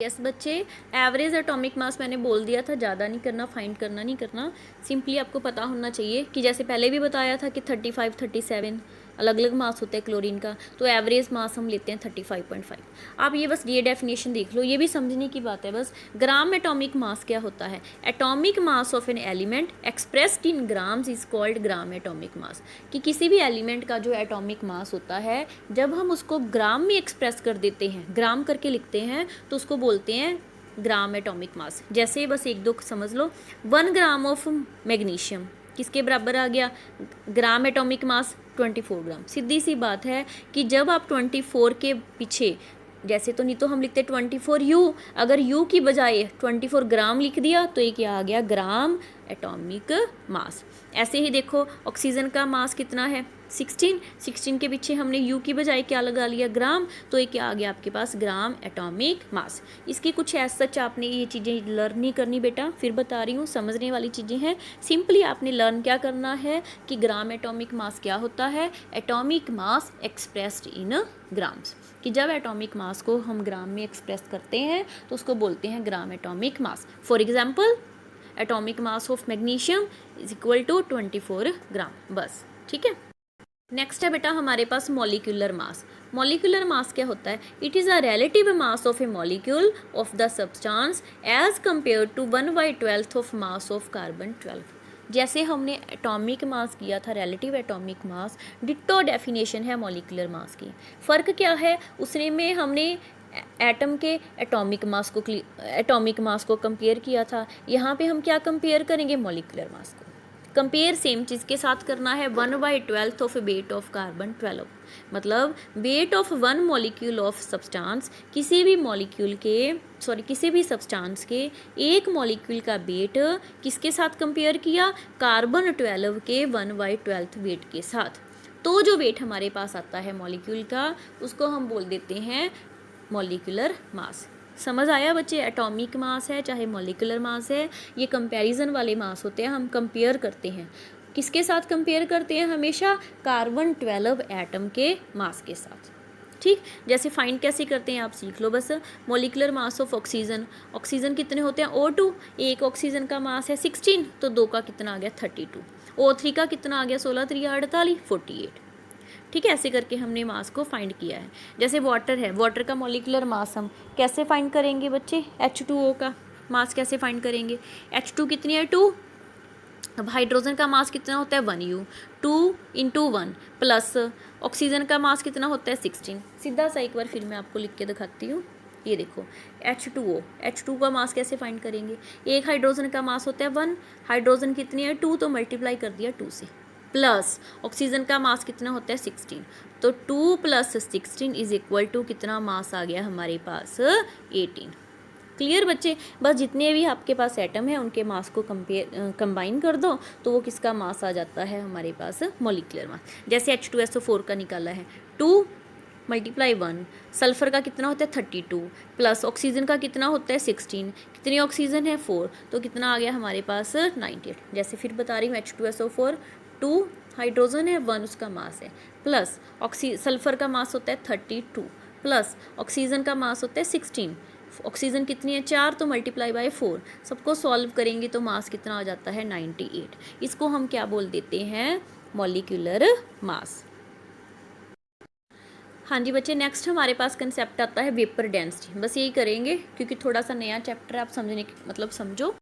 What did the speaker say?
Yes बच्चे, average atomic mass मैंने बोल दिया था, ज़्यादा नहीं करना, फाइंड करना नहीं करना, सिंपली आपको पता होना चाहिए कि जैसे पहले भी बताया था कि 35 37 अलग अलग मास होते हैं क्लोरीन का, तो एवरेज मास हम लेते हैं 35.5। आप ये बस ये डेफिनेशन देख लो, ये भी समझने की बात है बस। ग्राम एटॉमिक मास क्या होता है? Atomic mass of an element expressed in grams is called gram atomic मास। कि किसी भी एलिमेंट का जो एटॉमिक मास होता है, जब हम उसको ग्राम में एक्सप्रेस कर देते हैं, ग्राम करके लिखते हैं, तो उसको बोलते हैं ग्राम एटॉमिक मास। जैसे बस एक दो समझ लो, 1 ग्राम ऑफ मैग्नीशियम किसके बराबर आ गया? ग्राम एटॉमिक मास 24 ग्राम। सीधी सी बात है कि जब आप 24 के पीछे, जैसे तो नहीं तो हम लिखते 24U, अगर U की बजाय 24 ग्राम लिख दिया तो ये क्या आ गया? ग्राम एटॉमिक मास। ऐसे ही देखो ऑक्सीजन का मास कितना है? 16 के पीछे हमने U की बजाय क्या लगा लिया? ग्राम, तो ये क्या आ गया आपके पास? ग्राम एटॉमिक मास। इसकी कुछ एज सच आपने ये चीज़ें लर्न नहीं करनी बेटा, फिर बता रही हूँ, समझने वाली चीज़ें हैं। सिंपली आपने लर्न क्या करना है कि ग्राम एटॉमिक मास क्या होता है? Atomic mass expressed in grams. कि जब एटॉमिक मास को हम ग्राम में एक्सप्रेस करते हैं तो उसको बोलते हैं gram atomic mass. For example, atomic mass of magnesium is equal to 24 gram, बस। ठीक है। नेक्स्ट है बेटा हमारे पास मॉलिक्यूलर मास। मॉलिक्यूलर मास क्या होता है? It is a relative mass of a molecule of the substance as compare to 1/12 of mass of carbon 12। जैसे हमने एटॉमिक मास किया था, relative atomic mass, ditto definition है मॉलिक्यूलर मास की। फ़र्क क्या है? उसने में हमने एटम के एटॉमिक मास को कंपेयर किया था, यहाँ पे हम क्या कंपेयर करेंगे? मॉलिक्यूलर मास को। कंपेयर सेम चीज़ के साथ करना है, 1/12 ऑफ वेट ऑफ कार्बन 12। मतलब weight of 1 molecule of substance, किसी भी मॉलिक्यूल के किसी भी सब्सटेंस के एक मॉलिक्यूल का वेट किसके साथ कंपेयर किया? कार्बन 12 के 1/12 वेट के साथ। तो जो वेट हमारे पास आता है मॉलिक्यूल का, उसको हम बोल देते हैं मॉलिक्यूलर मास। समझ आया बच्चे? एटॉमिक मास है चाहे मॉलिक्यूलर मास है, ये कंपैरिजन वाले मास होते हैं, हम कंपेयर करते हैं। किसके साथ कंपेयर करते हैं? हमेशा कार्बन 12 एटम के मास के साथ। ठीक, जैसे फाइंड कैसे करते हैं आप सीख लो बस। Molecular mass of oxygen, oxygen कितने होते हैं? O2, एक ऑक्सीजन का मास है 16, तो 2 का कितना आ गया? 32। O3 का कितना आ गया? 16 3 48, 48। ठीक है, ऐसे करके हमने मास को फाइंड किया है। जैसे वाटर है, वाटर का मॉलिक्यूलर मास हम कैसे फाइंड करेंगे बच्चे? H2O का मास कैसे फाइंड करेंगे? H2 कितनी है? 2। अब हाइड्रोजन का मास कितना होता है? 1U। 2 × 1 प्लस ऑक्सीजन का मास कितना होता है? 16। सीधा सा एक बार फिर मैं आपको लिख के दिखाती हूँ। ये देखो H2O का मास कैसे फाइंड करेंगे? एक हाइड्रोजन का मास होता है 1, हाइड्रोजन कितनी है? 2, तो मल्टीप्लाई कर दिया 2 से, प्लस ऑक्सीजन का मास कितना होता है? 16। तो 2 + 16 इज इक्वल टू कितना मास आ गया हमारे पास? 18। क्लियर बच्चे? बस जितने भी आपके पास एटम है उनके मास को कंबाइन कर दो, तो वो किसका मास आ जाता है हमारे पास? Molecular mass. जैसे H2SO4 का निकाला है, 2 × 1, सल्फर का कितना होता है? 32, प्लस ऑक्सीजन का कितना होता है? 16। कितनी ऑक्सीजन है? 4, तो कितना आ गया हमारे पास? 98। जैसे फिर बता रही हूँ, H2SO4, 2 हाइड्रोजन है, 1 उसका मास है, प्लस सल्फर का मास होता है 32, प्लस ऑक्सीजन का मास होता है 16। ऑक्सीजन कितनी है? 4, तो ×4। सबको सॉल्व करेंगे तो मास कितना आ जाता है? 98। इसको हम क्या बोल देते हैं? Molecular mass. हाँ जी बच्चे, नेक्स्ट हमारे पास कंसेप्ट आता है वेपर डेंसिटी। बस यही करेंगे क्योंकि थोड़ा सा नया चैप्टर है, आप समझने की मतलब समझो।